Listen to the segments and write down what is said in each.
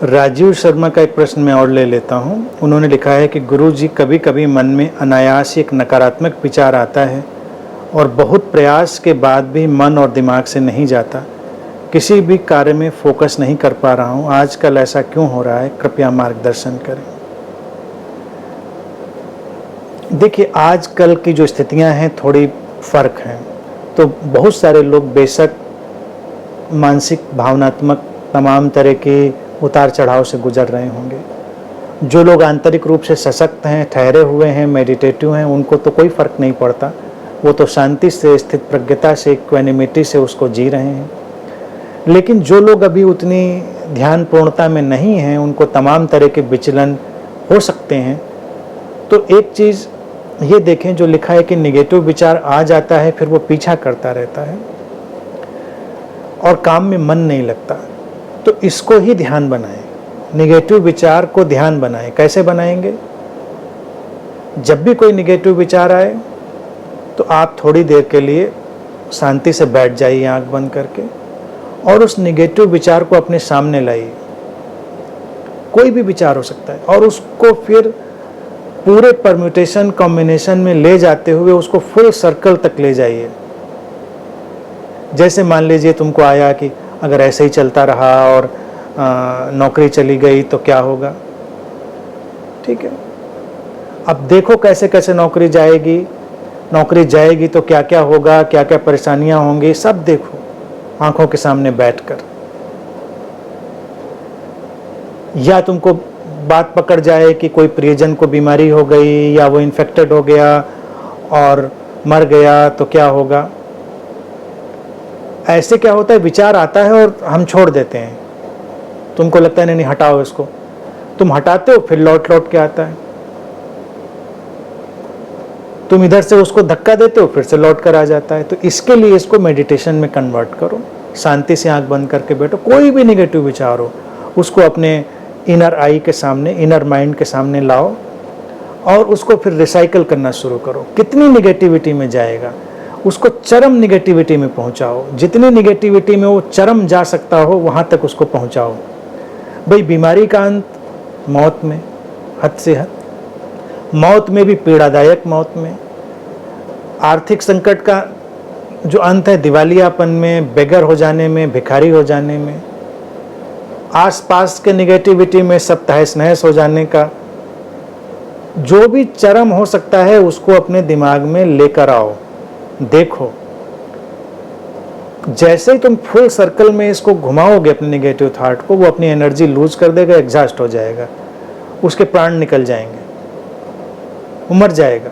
राजीव शर्मा का एक प्रश्न मैं और ले लेता हूँ। उन्होंने लिखा है कि गुरुजी, कभी कभी मन में अनायास एक नकारात्मक विचार आता है और बहुत प्रयास के बाद भी मन और दिमाग से नहीं जाता। किसी भी कार्य में फोकस नहीं कर पा रहा हूँ। आजकल ऐसा क्यों हो रहा है? कृपया मार्गदर्शन करें। देखिए, आजकल की जो स्थितियाँ हैं थोड़ी फ़र्क हैं। तो बहुत सारे लोग बेशक मानसिक, भावनात्मक तमाम तरह के उतार चढ़ाव से गुजर रहे होंगे। जो लोग आंतरिक रूप से सशक्त हैं, ठहरे हुए हैं, मेडिटेटिव हैं, उनको तो कोई फ़र्क नहीं पड़ता। वो तो शांति से, स्थित प्रज्ञता से, इक्वेनिमिटी से उसको जी रहे हैं। लेकिन जो लोग अभी उतनी ध्यान पूर्णता में नहीं हैं, उनको तमाम तरह के विचलन हो सकते हैं। तो एक चीज़ ये देखें, जो लिखा है कि निगेटिव विचार आ जाता है, फिर वो पीछा करता रहता है और काम में मन नहीं लगता। तो इसको ही ध्यान बनाएं। निगेटिव विचार को ध्यान बनाएं। कैसे बनाएंगे? जब भी कोई निगेटिव विचार आए तो आप थोड़ी देर के लिए शांति से बैठ जाइए आंख बंद करके और उस निगेटिव विचार को अपने सामने लाइए। कोई भी विचार हो सकता है और उसको फिर पूरे परम्यूटेशन कॉम्बिनेशन में ले जाते हुए उसको फुल सर्कल तक ले जाइए। जैसे मान लीजिए तुमको आया कि अगर ऐसे ही चलता रहा और नौकरी चली गई तो क्या होगा। ठीक है, अब देखो कैसे कैसे नौकरी जाएगी तो क्या क्या होगा, क्या क्या परेशानियां होंगी, सब देखो आंखों के सामने बैठकर। या तुमको बात पकड़ जाए कि कोई प्रियजन को बीमारी हो गई या वो इन्फेक्टेड हो गया और मर गया तो क्या होगा। ऐसे क्या होता है, विचार आता है और हम छोड़ देते हैं। तुमको लगता है नहीं हटाओ इसको, तुम हटाते हो, फिर लौट लौट के आता है। तुम इधर से उसको धक्का देते हो, फिर से लौट कर आ जाता है। तो इसके लिए इसको मेडिटेशन में कन्वर्ट करो। शांति से आंख बंद करके बैठो। कोई भी निगेटिव विचार हो उसको अपने इनर आई के सामने, इनर माइंड के सामने लाओ और उसको फिर रिसाइकल करना शुरू करो। कितनी निगेटिविटी में जाएगा उसको चरम निगेटिविटी में पहुंचाओ। जितनी निगेटिविटी में वो चरम जा सकता हो वहां तक उसको पहुंचाओ। भाई, बीमारी का अंत मौत में, हद से हद मौत में भी, पीड़ादायक मौत में। आर्थिक संकट का जो अंत है दिवालियापन में, बेगर हो जाने में, भिखारी हो जाने में। आसपास के निगेटिविटी में सब तहस नहस हो जाने का। जो भी चरम हो सकता है उसको अपने दिमाग में लेकर आओ। देखो, जैसे ही तुम फुल सर्कल में इसको घुमाओगे अपने नेगेटिव थॉट को, वो अपनी एनर्जी लूज कर देगा, एग्जॉस्ट हो जाएगा, उसके प्राण निकल जाएंगे, वो मर जाएगा।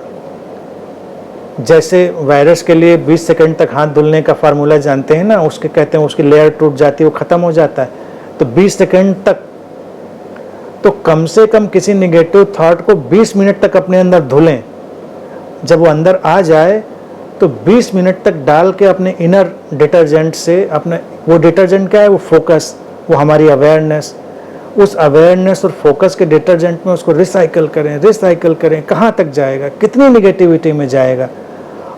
जैसे वायरस के लिए 20 सेकंड तक हाथ धुलने का फार्मूला जानते हैं ना, उसके कहते हैं उसकी लेयर टूट जाती है, वो खत्म हो जाता है। तो 20 सेकंड तक, तो कम से कम किसी निगेटिव थॉट को 20 मिनट तक अपने अंदर धुलें। जब वो अंदर आ जाए तो 20 मिनट तक डाल के अपने इनर डिटर्जेंट से, अपने, वो डिटर्जेंट क्या है, वो फोकस, वो हमारी अवेयरनेस, उस अवेयरनेस और फोकस के डिटर्जेंट में उसको रिसाइकल करें। कहाँ तक जाएगा, कितनी निगेटिविटी में जाएगा,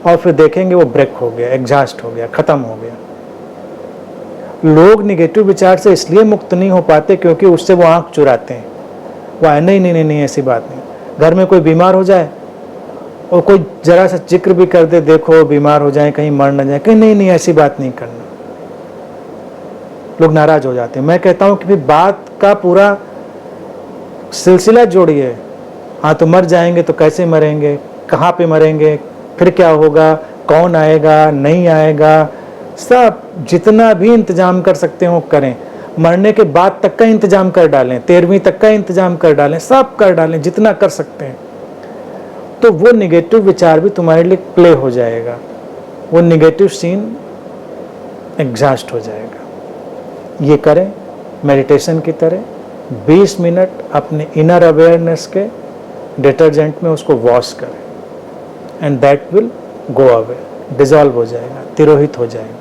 और फिर देखेंगे वो ब्रेक हो गया, एग्जॉस्ट हो गया, ख़त्म हो गया। लोग निगेटिव विचार से इसलिए मुक्त नहीं हो पाते क्योंकि उससे वो आँख चुराते हैं। वो नहीं, ऐसी बात नहीं। घर में कोई बीमार हो जाए और कोई जरा सा जिक्र भी कर दे, देखो बीमार हो जाए, कहीं मर न जाए, कहीं नहीं, ऐसी बात नहीं करना। लोग नाराज हो जाते हैं। मैं कहता हूं कि भी बात का पूरा सिलसिला जोड़िए। हाँ, तो मर जाएंगे तो कैसे मरेंगे, कहाँ पे मरेंगे, फिर क्या होगा, कौन आएगा, नहीं आएगा, सब जितना भी इंतजाम कर सकते हो करें। मरने के बाद तक का इंतजाम कर डालें, 13वीं तक का इंतजाम कर डालें, सब कर डालें जितना कर सकते हैं। तो वो निगेटिव विचार भी तुम्हारे लिए प्ले हो जाएगा, वो निगेटिव सीन एग्जॉस्ट हो जाएगा। ये करें मेडिटेशन की तरह। 20 मिनट अपने इनर अवेयरनेस के डिटर्जेंट में उसको वॉश करें and that will go away, dissolve हो जाएगा, तिरोहित हो जाएगा।